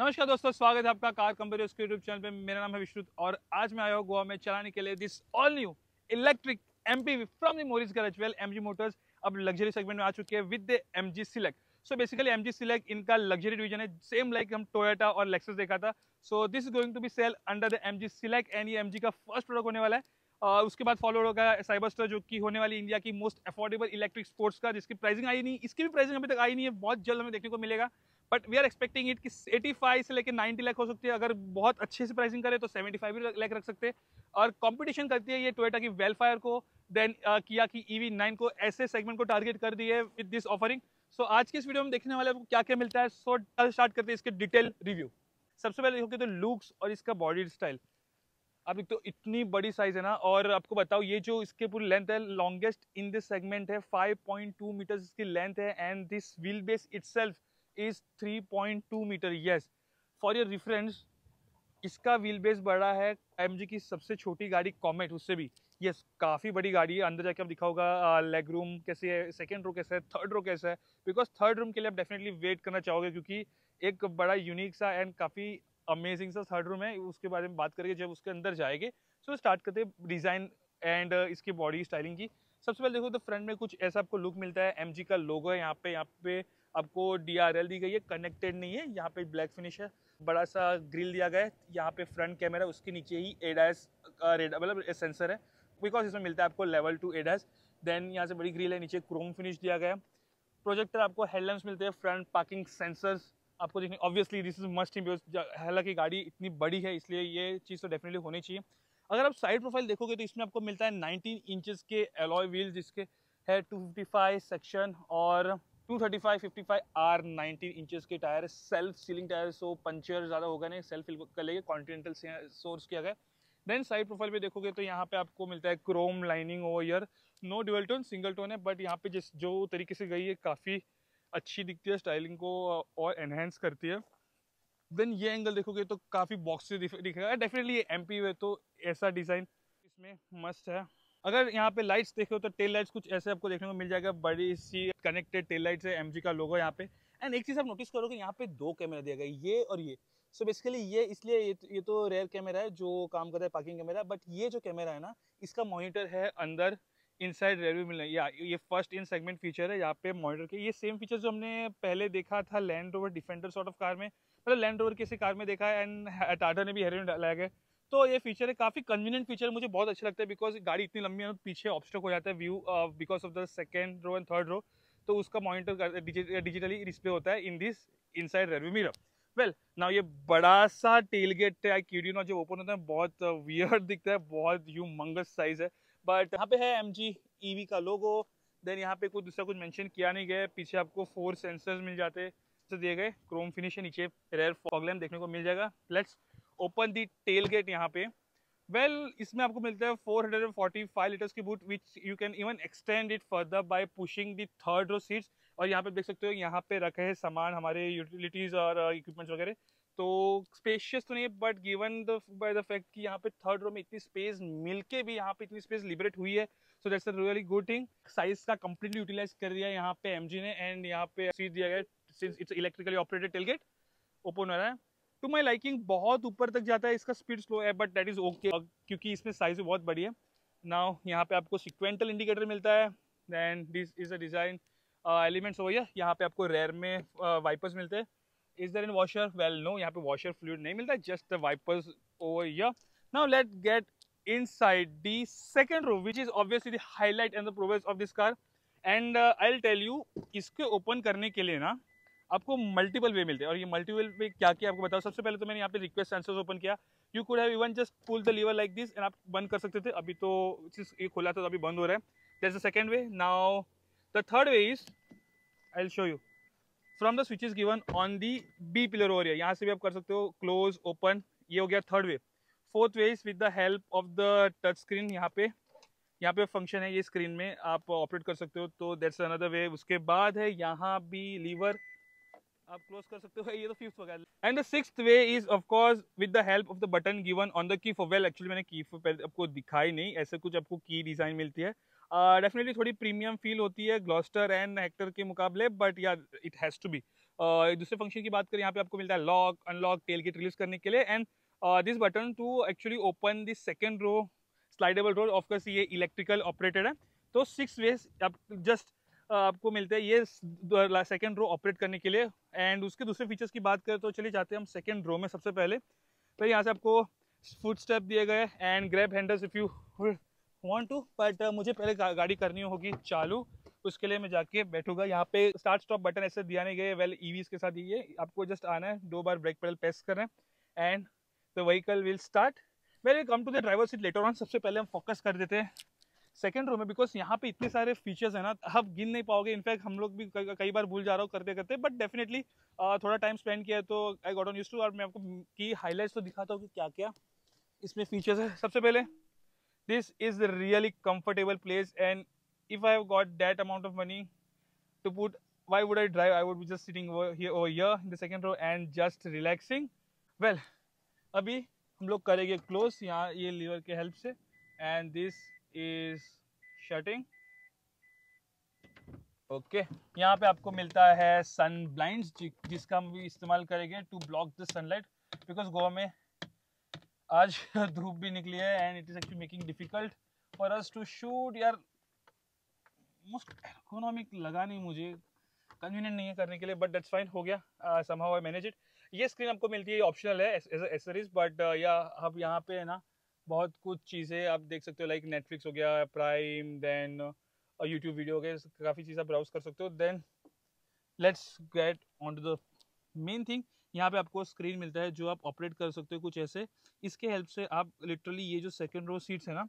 नमस्कार दोस्तों, स्वागत है आपका कार कंपनी के यूट्यूब चैनल पे। मेरा नाम है विश्रुत और आज मैं आया हूँ गोवा में चलाने के लिए this all new electric MPV from the Morris garage. Well, MG motors अब लग्जरी सेगमेंट में आ चुके हैं with the MG select. So basically MG select इनका लग्जरी डिवीजन है, सेम लाइक हम टोयोटा और लेक्सस देखा था। So this is going to be sale under the MG select and ये एमजी का फर्स्ट प्रोडक्ट होने वाला है। उसके बाद फॉलो होगा साइबरस्टर, जो कि होने वाली इंडिया की मोस्ट अफोर्डेबल इलेक्ट्रिक स्पोर्ट्स का, जिसकी प्राइसिंग आई नहीं, इसकी भी प्राइसिंग अभी तक आई नहीं है, बहुत जल्द हमें देखने को मिलेगा। But we are expecting it कि 85 से लेकर 90 लाख हो सकती है। अगर बहुत अच्छे से प्राइसिंग करे तो 75 भी लाख रख सकते हैं। और कंपटीशन करती है ये टोयोटा की वेलफायर को, देन किया की EV9 को, ऐसे सेगमेंट को टारगेट कर दी है विद दिस ऑफरिंग। सो आज की इस वीडियो में देखने वाले आपको क्या क्या मिलता है। सो स्टार्ट करते हैं इसके डिटेल रिव्यू। सबसे पहले देखोगे तो लुक्स और इसका बॉडी स्टाइल। अब एक तो इतनी बड़ी साइज है ना, और आपको बताओ ये जो इसके पूरी लेंथ है, लॉन्गेस्ट इन दिस सेगमेंट है, 5.2 मीटर इसकी लेंथ है। And this wheel base itself is 3.2 metre. Yes, for your reference, इसका व्हील बेस बड़ा है एमजी की सबसे छोटी गाड़ी कॉमेट उससे भी। यस, काफ़ी बड़ी गाड़ी है। अंदर जाके आप दिखा होगा लेग रूम कैसे है, सेकेंड रो कैसा है, थर्ड रो कैसा है। बिकॉज थर्ड रूम के लिए आप डेफिनेटली वेट करना चाहोगे, क्योंकि एक बड़ा यूनिक सा एंड काफ़ी अमेजिंग सा थर्ड रूम है। उसके बारे में बात करेंगे जब उसके अंदर जाएंगे। सो स्टार्ट करते हैं डिज़ाइन एंड इसकी बॉडी स्टाइलिंग की। सबसे पहले देखो तो फ्रंट में कुछ ऐसा आपको लुक मिलता है। एमजी का लोगो है यहाँ पे आपको DRL दी गई है, कनेक्टेड नहीं है। यहाँ पे ब्लैक फिनिश है, बड़ा सा ग्रिल दिया गया है। यहाँ पे फ्रंट कैमरा, उसके नीचे ही एडास का मतलब सेंसर है, बिकॉज इसमें मिलता है आपको लेवल 2 एडास। देन यहाँ से बड़ी ग्रिल है, नीचे क्रोम फिनिश दिया गया है। प्रोजेक्टर आपको हेडलैम्प्स मिलते हैं, फ्रंट पार्किंग सेंसर्स आपको देखने, obviously this is must in. हालांकि गाड़ी इतनी बड़ी है इसलिए ये चीज़ तो डेफिनेटली होनी चाहिए। अगर आप साइड प्रोफाइल देखोगे तो इसमें आपको मिलता है 19 इंचेस के एलॉय व्हील्स, जिसके है 255 सेक्शन और 235 55 R 19 इंचेस के टायर, सेल्फ सीलिंग टायर। सो पंचर ज़्यादा होगा नहीं, सेल्फ फिल कर लेंगे, कॉन्टिनेंटल से सोर्स किया गया। देन साइड प्रोफाइल पे देखोगे तो यहाँ पे आपको मिलता है chrome lining over year. No dual tone, single tone है, बट यहाँ पे जिस जो तरीके से गई है काफ़ी अच्छी दिखती है, स्टाइलिंग को और एनहेंस करती है। देन ये एंगल देखोगे तो काफ़ी बॉक्स से दिखेगा। डेफिनेटली ये MP है तो ऐसा डिज़ाइन इसमें मस्त है। अगर यहाँ पे लाइट्स देखो तो टेल लाइट्स कुछ ऐसे आपको देखने को मिल जाएगा, बड़ी सी कनेक्टेड टेल लाइट्स है, MG का लोगो यहाँ पे। एंड एक चीज़ आप नोटिस करोगे, यहाँ पे दो कैमरा दिया गया है, ये और ये। सो बेसिकली ये इसलिए ये तो रेयर कैमरा है जो काम करता है पार्किंग कैमरा, बट ये जो कैमरा है ना, इसका मॉनिटर है अंदर इनसाइड रेयरव्यू मिलना। या ये फर्स्ट इन सेगमेंट फीचर है यहाँ पे मॉनिटर के। ये सेम फीचर जो हमने पहले देखा था land rover defender sort of car में, मतलब लैंड रोवर किसी कार में देखा है, एंड टाटा ने भी हेरोइन डाला गया। तो ये फीचर है, काफ़ी कन्वीनियंट फीचर है, मुझे बहुत अच्छा लगता है। बिकॉज गाड़ी इतनी लंबी है, पीछे ऑब्स्टक हो जाता है view because of the second row and third row. तो उसका मॉनिटर डिजिटली डिस्प्ले होता है in this inside rearview mirror. Well now ये बड़ा सा टेल गेट है क्यूरिनो जो ओपन होता है, बहुत वियर्ड दिखता है, बहुत ह्यूमंगस साइज है। बट यहाँ पे है MG EV का लोगो। देन यहाँ पे कुछ दूसरा कुछ मेंशन किया नहीं गया है। पीछे आपको 4 सेंसर्स मिल जाते हैं दिए गए, क्रोम फिनिश है, नीचे रेयर फॉग लैम्प देखने को मिल जाएगा। Let's open the tailgate यहाँ पे। वेल इसमें आपको मिलता है 445 लीटर्स की boot, which you can even extend it further by pushing the third row seats. और यहाँ पे देख सकते हो, यहाँ पे रखे हैं सामान, हमारे यूटिलिटीज और इक्विपमेंट्स वगैरह। तो स्पेशियस तो नहीं है, but given the by the fact कि यहाँ पे थर्ड रो में इतनी स्पेस मिलके भी यहाँ पे इतनी स्पेस लिबरेट हुई है, so that's a really good thing. Size का कंप्लीटली यूटिलाइज कर दिया है यहाँ पे MG ने। एंड यहाँ पे सीट दिया गया, since it's electrically operated tailgate open हो रहा है टू माई लाइकिंग। बहुत ऊपर तक जाता है, इसका स्पीड स्लो है, बट दैट इज ओके क्योंकि इसमें साइज भी बहुत बड़ी है। नाउ यहाँ पे आपको सिक्वेंटल इंडिकेटर मिलता है। Then this is a design elements over here. यहाँ पे आपको रेयर में वाइपर्स मिलते हैं। Is there in washer? Well no, यहाँ पे वॉशर फ्लूइड नहीं मिलता, just the wipers over here. Now let get inside the second row, which is obviously the highlight and the progress of this car. And I'll tell you, इसके open करने के लिए ना आपको मल्टीपल वे मिलते हैं। और ये मल्टीपल वे क्या क्या आपको बताओ। सबसे पहले तो मैंने यहाँ पे रिक्वेस्ट सेंसर्स ओपन किया। You could have even just pull the lever like this and आप बंद कर सकते थे। अभी तो ये खुला था तो अभी बंद हो रहा है। That's the second way. Now the third way is, I will show you from the switches given on the B pillar over. यहाँ से भी आप कर सकते हो क्लोज ओपन, ये हो गया third way. Fourth way is with the help of the touch screen. यहाँ पे फंक्शन है, ये स्क्रीन में आप ऑपरेट कर सकते हो, तो दैट्स अनदर वे। उसके बाद है यहाँ भी लीवर आप क्लोज कर सकते हो, ये तो फिफ्थ वगैरह। And the sixth way is of course with the help of the button given on the key for. Well actually मैंने की फॉर आपको दिखाई नहीं, ऐसे कुछ आपको की डिजाइन मिलती है। डेफिनेटली थोड़ी प्रीमियम फील होती है ग्लॉस्टर एंड हेक्टर के मुकाबले, but yeah it has to be. दूसरे फंक्शन की बात करें, यहाँ पे आपको मिलता है लॉक अनलॉक टेल किट रिलीज करने के लिए, and this button to actually open this second row slidable row. Of course ये इलेक्ट्रिकल ऑपरेटेड है, तो 6 वेज आप जस्ट आपको मिलते हैं ये सेकेंड रो ऑपरेट करने के लिए। एंड उसके दूसरे फीचर्स की बात करें तो चलिए जाते हैं हम सेकेंड रो में। सबसे पहले तो यहाँ से आपको फुट स्टेप दिए गए and grab handles if you want to, but मुझे पहले गाड़ी करनी होगी चालू, उसके लिए मैं जाके बैठूंगा। यहाँ पे स्टार्ट स्टॉप बटन ऐसे दिया नहीं गए, वेल ईवीज के साथ ये आपको जस्ट आना है, 2 बार ब्रेक पेडल प्रेस करना है and the vehicle will start. Well come to the driver seat later on. सबसे पहले हम फोकस कर देते हैं सेकंड रो में, बिकॉज यहाँ पे इतने सारे फीचर्स है ना, आप गिन नहीं पाओगे। इनफैक्ट हम लोग भी कई बार भूल जा रहा हूँ करते करते, बट डेफिनेटली थोड़ा टाइम स्पेंड किया तो I got on used to. और मैं आपको की हाईलाइट्स तो दिखाता हूँ कि क्या क्या इसमें फीचर्स है। सबसे पहले this is really comfortable place, and if I have got that amount of money to put, why would I drive? I would be just sitting over here in the second row and just relaxing. Well, अभी हम लोग करेंगे close यहाँ ये liver के help से, and this is shutting. Okay, यहाँ पे आपको मिलता है सन ब्लाइंड्स जिसका हम भी इस्तेमाल करेंगे to block the sunlight, because Goa में आज धूप भी निकली है and it is actually making difficult for us to shoot. यार मोस्ट इकोनॉमिक लगा नहीं मुझे, कन्वीनियंट नहीं है करने के लिए, बट दैट्स फाइन, हो गया समहाउ आई मैनेज इट। ये स्क्रीन आपको मिलती है, ऑप्शनल है एसेसरीज, बट या अब यहाँ पे है ना बहुत कुछ चीज़ें आप देख सकते हो, लाइक नेटफ्लिक्स हो गया, प्राइम, देन यूट्यूब वीडियो हो गए, काफ़ी चीज़ें ब्राउज कर सकते हो। Then let's get on to the main thing. यहाँ पे आपको स्क्रीन मिलता है जो आप ऑपरेट कर सकते हो कुछ ऐसे, इसके हेल्प से आप लिटरली ये जो सेकेंड रो सीट्स है ना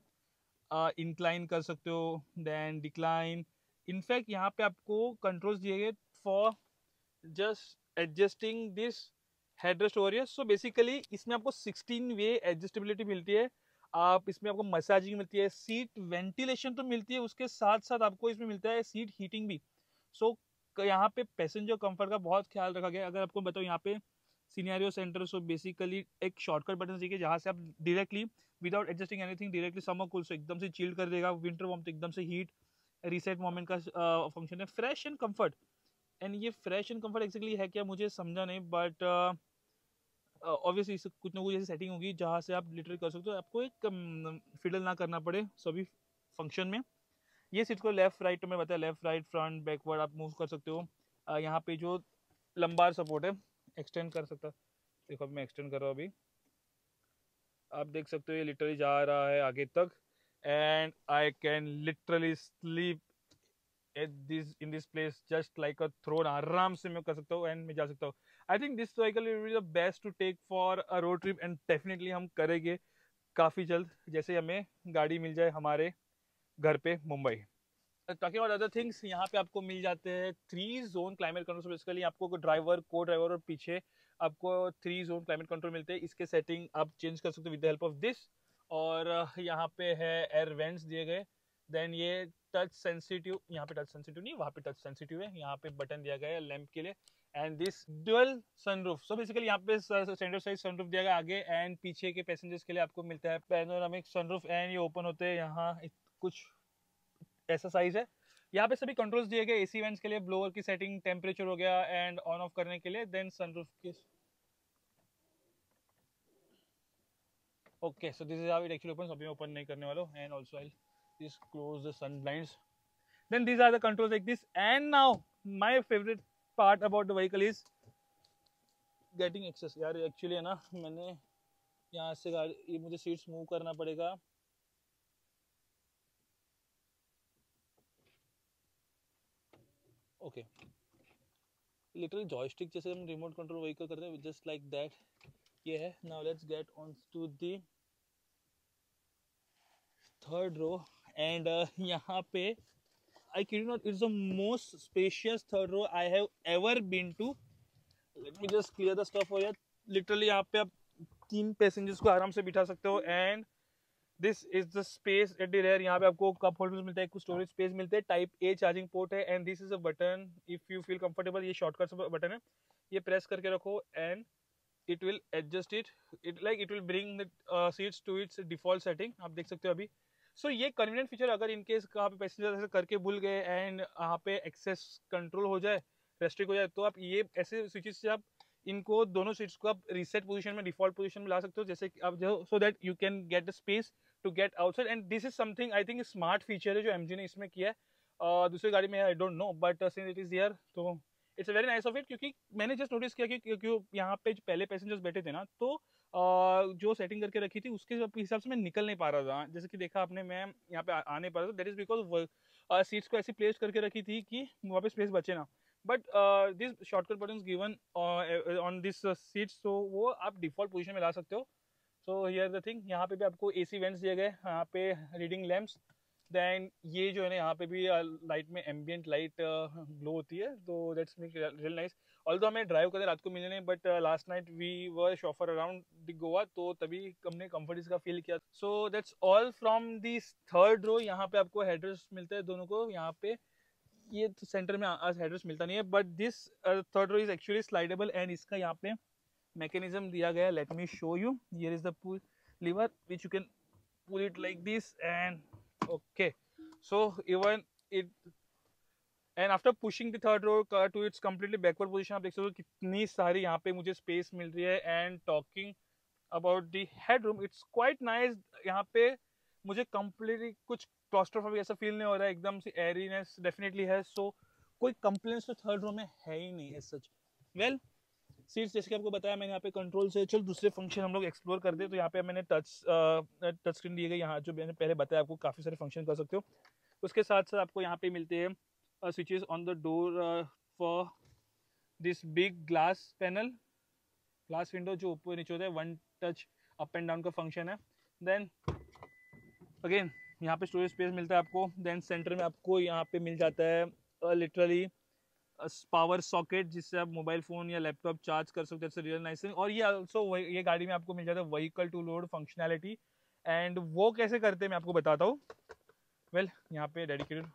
इंक्लाइन कर सकते हो, देन डिक्लाइन। इनफैक्ट यहाँ पे आपको कंट्रोल्स दिए गए for just adjusting this headrest over here. So basically इसमें आपको 16 वे एडजस्टेबिलिटी मिलती है, आप इसमें आपको मसाजिंग मिलती है, सीट वेंटिलेशन तो मिलती है, उसके साथ साथ आपको इसमें मिलता है सीट हीटिंग भी। सो यहाँ पे पैसेंजर कंफर्ट का बहुत ख्याल रखा गया। अगर आपको बताओ यहाँ पे सिनेरियो सेंटर, सो बेसिकली एक शॉर्टकट बटन देखिए जहाँ से आप directly without adjusting anything directly summer cool से एकदम से चिल्ड कर देगा, विंटर वार्म तो एकदम से हीट, रीसेट मोमेंट का फंक्शन है, फ्रेश एंड कंफर्ट। एंड ये फ्रेश एंड कंफर्ट एक्चुअली है क्या मुझे समझा नहीं, बट ऑब्वियसली कुछ ना कुछ ऐसी सेटिंग होगी जहाँ से आप लिटरली कर सकते हो, आपको एक फिडल ना करना पड़े सभी फंक्शन में। ये सीट को लेफ्ट राइट तो मैं बताया, लेफ्ट राइट फ्रंट बैकवर्ड आप मूव कर सकते हो। यहाँ पे जो लंबार सपोर्ट है एक्सटेंड कर सकता, देखो मैं एक्सटेंड कर रहा हूँ अभी, आप देख सकते हो ये लिटरली जा रहा है आगे तक, and I can literally sleep at this in this place just like a throne. आराम से मैं कर सकता हूँ एंड मैं जा सकता हूँ। I think this vehicle will be the best to take for a road trip, and definitely हम करेंगे काफ़ी जल्द, जैसे हमें गाड़ी मिल जाए हमारे घर पे Mumbai. Talking about other things, यहाँ पे आपको मिल जाते हैं 3 जोन क्लाइमेट कंट्रोल। बेसिकली आपको ड्राइवर, को ड्राइवर और पीछे आपको 3 जोन क्लाइमेट कंट्रोल मिलते हैं। इसके सेटिंग आप चेंज कर सकते हो with the help of this. और यहाँ पे है एयर वेंट्स दिए गए, देन ये टच सेंसिटिव, यहाँ पे टच सेंसिटिव नहीं, वहाँ पे टच सेंसिटिव है, यहाँ पे बटन दिया गया है लैंप के लिए, and this dual sunroof. So basically यहाँ पे स्टैंडर्ड साइज सनरूफ दिया गया आगे, एंड पीछे के पैसेंजर्स के लिए आपको मिलता है पैनोरामिक सनरूफ, एंड ये ओपन होते हैं यहाँ कुछ ऐसा साइज है। यहाँ पे सभी कंट्रोल्स दिए गए एसी वेंट्स के लिए, ब्लोअर की सेटिंग, टेम्परेचर हो गया एंड ऑन ऑफ करने के लिए, देन सनरूफ की। Okay, so this is how it actually opens. अभी मैं ओपन नहीं करने वाला हूँ, and also I just close the sun blinds, then these are the controls like this। and now my favorite part about the vehicle is getting access। यार actually है ना, मैंने यहाँ से गाड़ी, ये मुझे सीट्स मूव करना पड़ेगा। ओके, लिटरली जॉयस्टिक जैसे हम रिमोट कंट्रोल व्हीकल करते हैं, जस्ट लाइक दैट ये है। Now let's get on to the third row, and यहाँ पे I can not, it's the most spacious third row I have ever been to. Let me just clear the stuff हो यार। Literally यहाँ पे आप 3 passengers को आराम से बिठा सकते हो, and this is the space at the rear. यहाँ पे आपको कप होल्डर्स मिलता है, कुछ स्टोरेज स्पेस मिलते हैं, टाइप ए चार्जिंग पोर्ट है, and this is a button if you feel comfortable. ये शॉर्टकट बटन है, ये प्रेस करके रखो and it will adjust it will bring the seats to its default setting। आप देख सकते हो अभी। सो ये कन्वीनियंट फीचर, अगर इनकेस कहाँ पे पैसेंजर ऐसे करके भूल गए एंड यहाँ पे एक्सेस कंट्रोल हो जाए, रेस्ट्रिक्ट हो जाए तो आप ये ऐसे स्विचेस से आप इनको दोनों सीट्स को आप रीसेट पोजीशन में, डिफॉल्ट पोजीशन में ला सकते हो, जैसे कि आप जो so that you can get the space to get outside. And this is something I think smart feature है जो एमजी ने इसमें किया है। दूसरी गाड़ी में I don't know, but since it is here तो it's very nice of it. क्योंकि मैंने जस्ट नोटिस किया कि क्योंकि यहाँ पे जो पहले पैसेंजर्स बैठे थे ना, तो जो सेटिंग करके रखी थी उसके हिसाब से मैं निकल नहीं पा रहा था। जैसे कि देखा आपने, मैं यहाँ पे आ नहीं पा रहा था। दैट इज बिकॉज सीट्स को ऐसी प्लेस करके रखी थी कि वहाँ पे स्पेस बचे ना। But this shortcut button given on this seats, तो वो आप डिफॉल्ट पोजीशन में ला सकते हो। सो हियर द थिंग, यहाँ पे भी आपको एसी वेंट्स दिए गए, यहाँ पे रीडिंग लैंप्स। देन ये जो है ना, यहाँ पे भी लाइट में एम्बियंट लाइट ग्लो होती है, तो that's make real nice. Although हमें ड्राइव करते रात को मिले नहीं, but last night we were chauffeur around the Goa, तो तभी हमने कंफर्ट इसका फील किया। So that's all from this third row. यहाँ पे आपको हेडरेस्ट मिलते हैं दोनों को। यहाँ पे ये तो सेंटर में आज हेडरेस्ट मिलता नहीं है, but this third row is actually slidable and इसका यहाँ पे मैकेनिज्म दिया गया है। Let me show you, here is the pull lever which you can pull it like this and okay. So even it and after pushing the third row to its completely backward position, आप देख सकते हो कितनी सारी यहाँ पे मुझे space मिल रही है। And talking about the headroom, it's quite nice. यहाँ पे मुझे कम्प्लीटली कुछ क्लॉस्ट्रोफोबिक ऐसा फील नहीं हो रहा है, एकदम से एरीनेस डेफिनेटली है। सो कोई कंप्लेंट्स तो थर्ड रो में है ही नहीं एज सच। वेल सीट्स जैसे कि आपको बताया मैंने, यहाँ पे कंट्रोल से चल दूसरे फंक्शन हम लोग एक्सप्लोर करते हैं। तो यहाँ पे मैंने टच स्क्रीन दी गई, यहाँ जो मैंने पहले बताया आपको काफ़ी सारे फंक्शन कर सकते हो। उसके साथ साथ आपको यहाँ पे मिलते हैं switches on the door for this big glass panel, glass window जो ऊपर नीचे होता है, one touch up and down का फंक्शन है। देन अगेन यहाँ पे स्टोरेज स्पेस मिलता है आपको। देन सेंटर में आपको यहाँ पे मिल जाता है लिटरली पावर सॉकेट, जिससे आप मोबाइल फोन या लैपटॉप चार्ज कर सकते हैं। Real nice. और ये ऑल्सो ये गाड़ी में आपको मिल जाता है vehicle to load functionality. And वो कैसे करते हैं मैं आपको बताता हूँ। वेल यहाँ पे डेडिकेटेड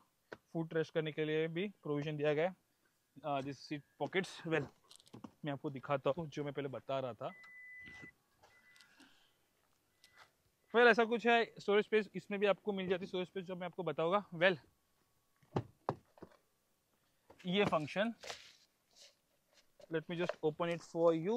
फूड रेस्ट करने के लिए भी प्रोविजन दिया गया है, दिस सीट पॉकेट्स। वेल मैं आपको दिखाता हूँ जो मैं पहले बता रहा था। वेल ऐसा कुछ है, स्टोरेज स्पेस इसमें भी आपको मिल जाती है, स्टोरेज स्पेस जो मैं आपको बताऊंगा। वेल ये function, late me just open it for you.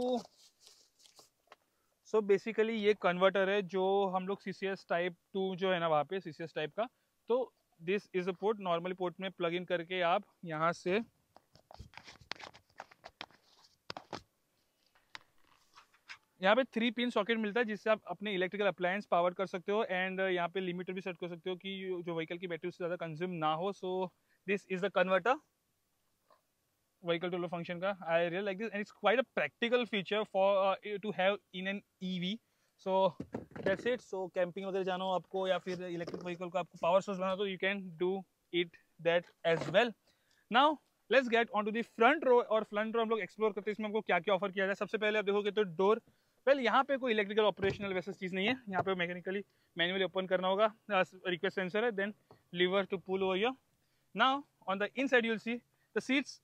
So basically ये कन्वर्टर है जो हम लोग CCS टाइप 2 जो है ना, वहाँ पे CCS टाइप का। तो this is a port, normally port में प्लग इन करके आप यहाँ से यहाँ पे 3 पिन सॉकेट मिलता है, जिससे आप अपने इलेक्ट्रिकल अप्लायंस पावर कर सकते हो। एंड यहाँ पे लिमिटर भी सेट कर सकते हो कि जो व्हीकल की बैटरी उससे ज़्यादा कंज्यूम ना हो। So this is the converter vehicle to load function का। I really like this and it's quite a practical feature for to have in an EV। So that's it. So camping वगैरह जाना हो आपको, या फिर electric vehicle को आपको power source बनाना, तो you can do it that as well. Now let's get on to the front row. और फ्रंट रो हम लोग एक्सप्लोर करते हैं, इसमें आपको क्या क्या ऑफर किया जाए। सबसे पहले आप देखोगे तो डोर। वेल यहाँ पे कोई इलेक्ट्रिकल ऑपरेशनल वैसा चीज़ नहीं है, यहाँ पे मैकेनिकली मैनुअली ओपन करना होगा। रिक्वेस्ट सेंसर है, then lever to pull over here. Now on the inside you will see the seats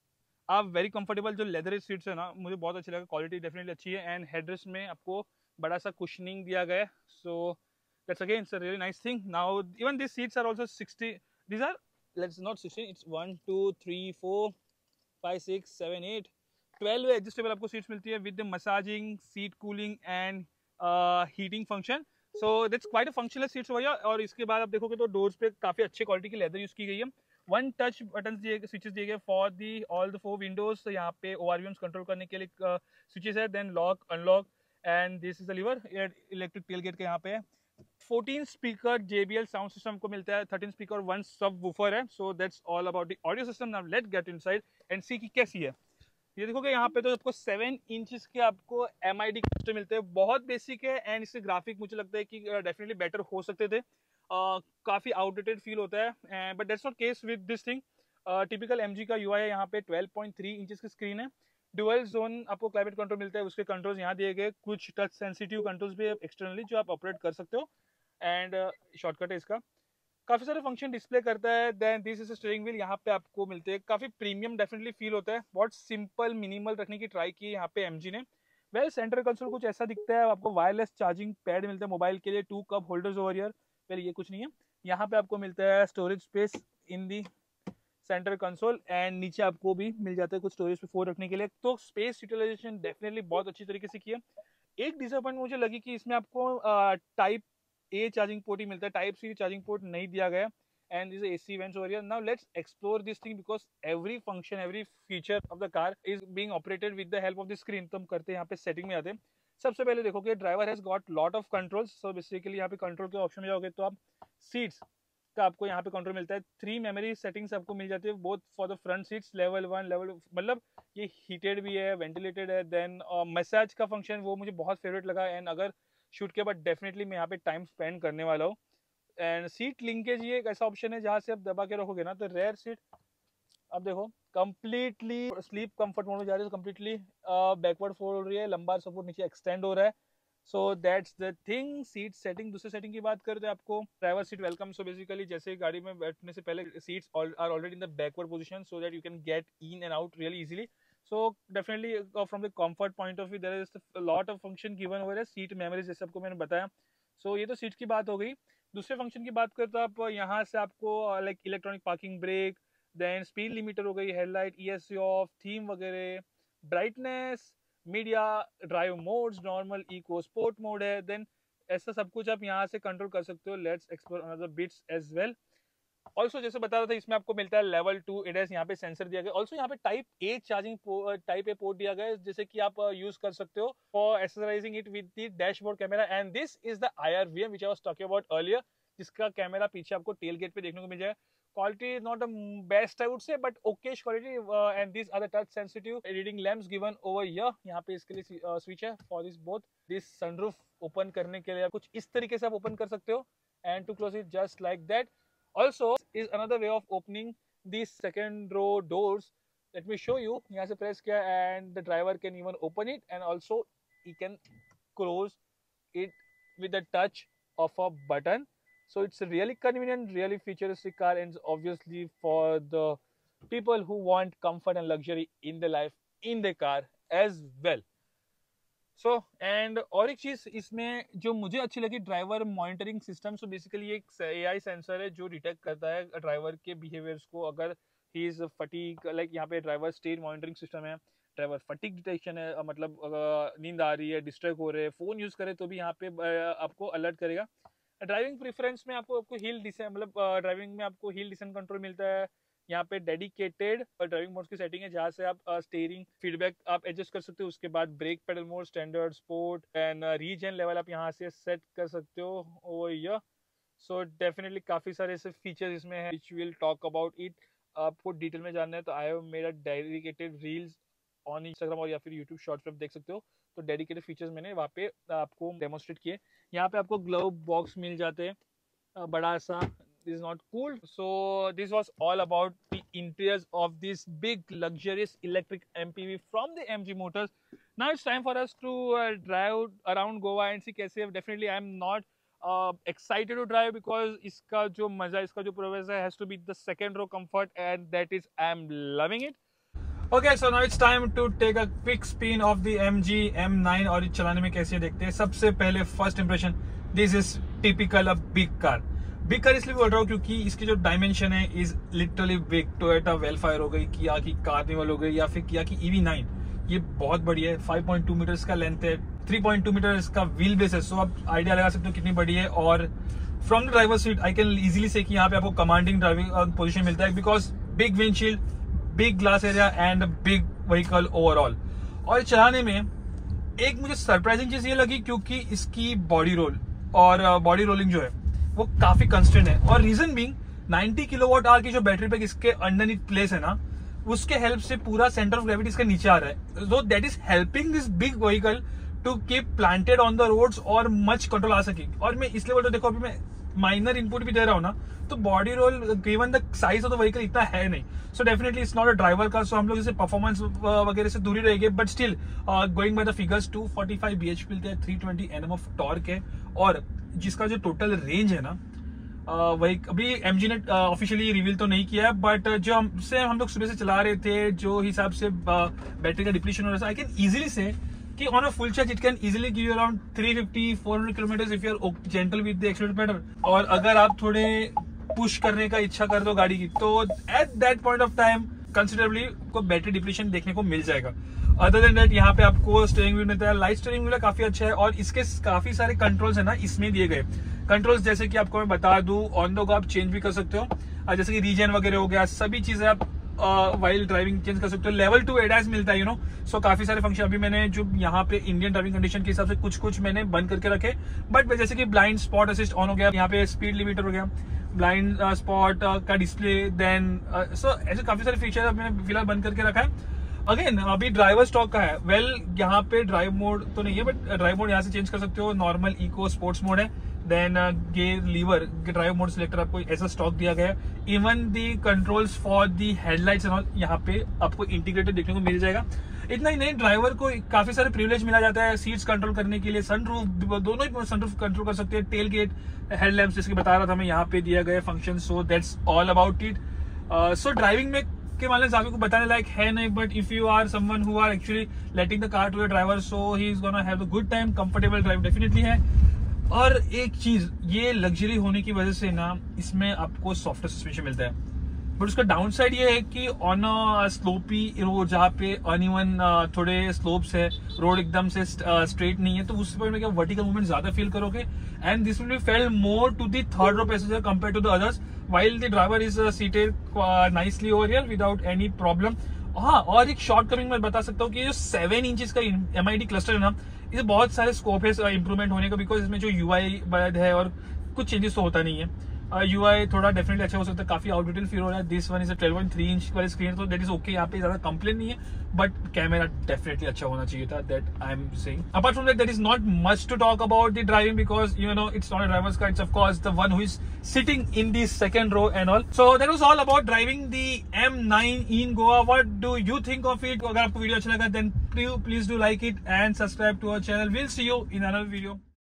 are very comfortable. जो लेदर सीट्स है ना, मुझे बहुत अच्छी लगा, क्वालिटी डेफिनेटली अच्छी है। एंड हेडरेस्ट में आपको बड़ा सा कुशनिंग दिया गया है। So that's again it's a really nice thing. Now even this seats are also 60, these are, let's not 16, it's 1 2 3 4 5 6 7 8 12 adjustable आपको सीट्स मिलती है with the massaging, seat cooling and heating function. So that's quite a functional seats हो गया। और इसके बाद आप देखोगे तो डोर्स पे काफ़ी अच्छे क्वालिटी की लेदर यूज़ की गई है। वन टच बटन दिए गए, स्विचेस दिए गए for the all the 4 Windows. तो यहाँ पे ORVMs कंट्रोल करने के लिए स्विचेस है। Then lock unlock and this is the lever. Electric tailgate के यहाँ पे 14 स्पीकर JBL साउंड सिस्टम को मिलता है, 13 स्पीकर 1 सब वूफर है। So that's all about the audio system. Now let's get inside and see कि कैसी है। ये देखोगे यहाँ पे तो आपको 7 इंचेस के आपको MID क्लस्टर मिलते हैं, बहुत बेसिक है। एंड इसके ग्राफिक मुझे लगता है कि डेफिनेटली बेटर हो सकते थे। काफ़ी आउटडेटेड फील होता है, but that's not case with this thing. Typical MG का UI है। यहाँ पे 12.3 इंचेस की स्क्रीन है। डुअल जोन आपको क्लाइमेट कंट्रोल मिलता है, उसके कंट्रोल्स यहाँ दिए गए। कुछ टच सेंसिटिव कंट्रोल्स भी एक्सटर्नली जो आप ऑपरेट कर सकते हो। एंड शॉर्टकट है इसका, काफ़ी सारे फंक्शन डिस्प्ले करता है। Then this is steering wheel, यहाँ पे आपको मिलते हैं, काफ़ी प्रीमियम डेफिनेटली फील होता है। बहुत सिंपल मिनिमल रखने की ट्राई की है यहाँ पे MG ने। वेल सेंटर कंसोल कुछ ऐसा दिखता है, आपको वायरलेस चार्जिंग पैड मिलता है मोबाइल के लिए, 2 cup holders over here. Well ये कुछ नहीं है। यहाँ पे आपको मिलता है storage space in the centre console and नीचे आपको भी मिल जाता है कुछ स्टोरेज पे 4 रखने के लिए। तो स्पेस यूटिलाइजेशन डेफिनेटली बहुत अच्छी तरीके से किया। एक डिसअपॉइंट मुझे लगी कि इसमें आपको टाइप ए चार्जिंग पोर्ट ही मिलता है, टाइप सी चार्जिंग पोर्ट नहीं दिया गया। and this is AC vents over here. Now let's explore this thing because every function, every feature of the car is being operated with the help of the screen. तो हम करते हैं यहाँ पे setting में आते हैं। सबसे पहले देखो कि driver has got lot of controls. So basically यहाँ पे कंट्रोल के ऑप्शन में जाओगे तो आप सीट्स का आपको यहाँ पे कंट्रोल मिलता है। 3 मेमोरी सेटिंग्स आपको मिल जाती है both for the front seats, level 1 level, मतलब ये हीटेड भी है, वेंटिलेटेड है। देन मैसेज का फंक्शन वो मुझे बहुत फेवरेट लगा एंड अगर शूट के बाद डेफिनेटली मैं यहाँ पे टाइम स्पेंड करने वाला हूँ। एंड सीट लिंकेज ये एक ऐसा ऑप्शन है जहाँ से आप दबा के रखोगे ना तो रेयर सीट, अब देखो कंप्लीटली स्लीप कंफर्ट मोड में जा रही है, कंप्लीटली बैकवर्ड फोल्ड हो रही है, लंबार सपोर्ट नीचे एक्सटेंड हो रहा है। So that's the thing. Seat setting, दूसरे सेटिंग की बात करें तो आपको driver seat welcome. So basically जैसे गाड़ी में बैठने से पहले seats are already in the backward position so that you can get in and out really easily. So definitely from the comfort point of view there is a lot of function given over है। Seat memories जैसे आपको मैंने बताया। सो ये तो seat की बात हो गई। दूसरे फंक्शन की बात करें तो आप यहाँ से आपको like electronic parking brake, then speed limiter हो गई, हेडलाइट ESC ऑफ, थीम वगैरह, brightness, media, drive modes, normal, eco, sport mode है। देन ऐसा सब कुछ आप यहाँ से कंट्रोल कर सकते हो। Let's explore another bits as well. Also जैसे बता रहा था इसमें आपको मिलता है लेवल 2 एडएस, यहाँ पे सेंसर दिया गया। ऑल्सो यहाँ पे type A charging type A port दिया गया है जैसे कि आप यूज कर सकते हो for accessorizing it with the dashboard camera. And this is the IRVM which I was talking about earlier, जिसका कैमरा पीछे आपको टेल गेट पे देखने को मिल जाएगा। Quality is not the best I would say, but okay quality. And these are the touch sensitive reading lamps given over here. यहाँ पे इसके लिए switch है for this both. This sunroof open करने के लिए कुछ इस तरीके से आप open कर सकते हो and to close it just like that. Also is another way of opening these second row doors. Let me show you. यहाँ से press किया and the driver can even open it and also he can close it with the touch of a button. So it's a really convenient, really futuristic car, and obviously for the people who want comfort and luxury in their life, in their car as well. So and और एक चीज इसमें जो मुझे अच्छी लगी, driver monitoring system. So basically एक AI sensor है जो डिटेक्ट करता है ड्राइवर के बिहेवियर्स को। अगर ही इज फटीग, लाइक यहाँ पे ड्राइवर स्टेट मॉनिटरिंग सिस्टम है, ड्राइवर फटीग डिटेक्शन है, मतलब नींद आ रही है, डिस्ट्रैक्ट हो रहे हैं, फोन यूज करे तो भी यहाँ पे आपको अलर्ट करेगा। ड्राइविंग प्रेफरेंस में आपको हिल डिसेंट, मतलब ड्राइविंग में आपको हिल डिसेंट कंट्रोल मिलता है। यहाँ पे डेडिकेटेड ड्राइविंग मोड्स की सेटिंग है जहाँ से आप स्टीयरिंग फीडबैक आप एडजस्ट कर सकते हो। उसके बाद brake pedal mode, standard, sport and regen level आप यहाँ से सेट कर सकते हो ओवर हियर। सो डेफिनेटली काफ़ी सारे ऐसे फीचर्स इसमें है which will talk about it. आपको डिटेल में जानना है तो I have made a dedicated reels on Instagram और या फिर यूट्यूब शॉर्ट्स पे आप देख सकते हो। तो डेडिकेटेड फीचर्स मैंने वहाँ पे आपको डेमोन्स्ट्रेट किए। यहाँ पे आपको ग्लव बॉक्स मिल जाते हैं बड़ा सा। This is not cool. So this was all about the interiors of this big luxurious electric MPV from the MG Motors. Now it's time for us to drive around Goa and see कैसे। Definitely I am not excited to drive because इसका जो मजा, इसका जो progress है has to be the second row comfort and that is I am loving it. Okay, so now it's time to take a quick spin of the MG M9 और चलाने में कैसे देखते हैं। सबसे पहले first impression, this is typical a big car. Big car इसलिए बोल रहा हूँ क्योंकि इसकी जो डायमेंशन है is literally big. Toyota Vellfire हो गई, किया की कार्निवल हो गई या फिर किया की EV9, ये बहुत बड़ी है। 5.2 मीटर का लेंथ है, 3.2 मीटर इसका व्हील बेस है। सो आप आइडिया लगा सकते हो कितनी बड़ी है। और from the driver seat I can easily से कि यहाँ पे आपको कमांडिंग ड्राइविंग पोजीशन मिलता है because big windshield, big glass area and big vehicle overall. और चलाने में एक मुझे सरप्राइजिंग चीज ये लगी क्योंकि इसकी बॉडी रोल और बॉडी रोलिंग जो है वो काफी कंस्टेंट है। और रीजन बीइंग 90 किलोवाट आवर की जो बैटरी पैक इसके अंडरनीथ प्लेस है ना, उसके हेल्प से पूरा सेंटर ऑफ ग्रेविटी इसके नीचे आ रहा है। So that is helping this big vehicle to keep planted on the roads और मच कंट्रोल आ सके। और मैं इसलिए बोल रहा हूँ, देखो अभी मैं माइनर इनपुट भी दे रहा हूँ ना, तो body roll given the size of the vehicle इतना है नहीं। So definitely it's not a driver car, so हम लोग इसे परफॉर्मेंस वगैरह से दूरी रहेंगे। But still going by the figures 245 bhp मिलते हैं, 320 Nm ऑफ टॉर्क है। और जिसका जो टोटल रेंज है ना, वही अभी MG ने ऑफिशियली रिवील तो नहीं किया है, बट जो हमसे हम लोग सुबह से चला रहे थे, जो हिसाब से बैटरी का डिप्लीशन हो रहा है, आई कैन इजीली से कि on a full charge it can easily give you around 350-400 kilometre if you are gentle with the accelerator pedal. और अगर आप थोड़े पुश करने का इच्छा कर दो गाड़ी की, तो at that point of time considerably आपको बैटरी डिप्लीशन देखने को मिल जाएगा। अदर देन दैट यहाँ पे आपको स्टीयरिंग व्हील मिलता है, लाइट स्टीयरिंग व्हील काफी अच्छा है, और इसके काफी सारे कंट्रोल्स है ना इसमें दिए गए। कंट्रोल्स जैसे कि आपको मैं बता दूं, ऑन द गो आप चेंज भी कर सकते हो, जैसे कि रीजन वगैरह हो गया, सभी चीजें आप वाइल ड्राइविंग चेंज कर सकते हो। लेवल 2 एडास मिलता है, यू नो, सो काफी सारे फंक्शन अभी मैंने जो यहाँ पे इंडियन ड्राइविंग कंडीशन के हिसाब से कुछ मैंने बंद करके रखे, बट जैसे कि ब्लाइंड स्पॉट असिस्ट ऑन हो गया, यहाँ पे स्पीड लिमिटर हो गया, ब्लाइंड स्पॉट का डिस्प्ले, देन सो ऐसे काफी सारे फीचर मैंने फिलहाल बंद करके रखा है। अगेन अभी ड्राइवर स्टॉक का है, वेल यहाँ पे ड्राइव मोड तो नहीं है, बट ड्राइव मोड यहाँ से चेंज कर सकते हो, नॉर्मल, इको, स्पोर्ट्स मोड है, then gear, lever, drive mode selector आपको ऐसा स्टॉक दिया गया है। Even the controls for the headlights यहाँ पे आपको इंटीग्रेटेड देखने को मिल जाएगा। इतना ही नहीं, ड्राइवर को काफी सारे प्रिविलेज मिला जाता है सीट्स कंट्रोल करने के लिए, सनरूफ, दोनों ही सनरूफ कंट्रोल कर सकते हैं, टेल गेट, हेडलैम्प्स, जैसे बता रहा था मैं, यहाँ पे दिया गया function. So that's all about it. So driving में के मामले से आपको बताने लायक है नहीं, but if you are someone who are actually letting the car to your driver, so he is gonna have the good time, comfortable drive definitely है। और एक चीज, ये लग्जरी होने की वजह से ना इसमें आपको सॉफ्टवेयर सस्पेंशन मिलता है, बट उसका डाउन साइड ये है कि ऑन अ स्लोपी रोड, जहाँ पे अनइवन थोड़े स्लोप्स है, रोड एकदम से स्ट्रेट नहीं है, तो उस पर क्या वर्टिकल मूवमेंट ज्यादा फील करोगे, and this will be felt more to the third row passenger compare to the others, while the driver is seated nicely over here without any problem। हाँ, और एक शॉर्टकमिंग मैं बता सकता हूँ कि जो 7 इंचेस का MID क्लस्टर है ना, इसे बहुत सारे स्कोप है इंप्रूवमेंट होने का, बिकॉज इसमें जो UI है और कुछ चेंजेस तो होता नहीं है। UI थोड़ा डेफिनेटली अच्छा हो सकता है, काफी आउटडेटेड फील हो रहा है। दिस वन इज 12.3 इंच वाली स्क्रीन, तो दैट इज ओके, यहाँ पे ज्यादा कंप्लेन नहीं है, बट कैमरा डेफिनेटली अच्छा होना चाहिए था, that I am saying. Apart from that, there is not much to talk about the driving, because you know it's not a driver's car, it's of course the one who is sitting in the second row and all. So that was all about driving the M9 in Goa. What do you think of it? अगर आपको video अच्छा लगा then please do like it and subscribe to our channel. We'll see you in another video.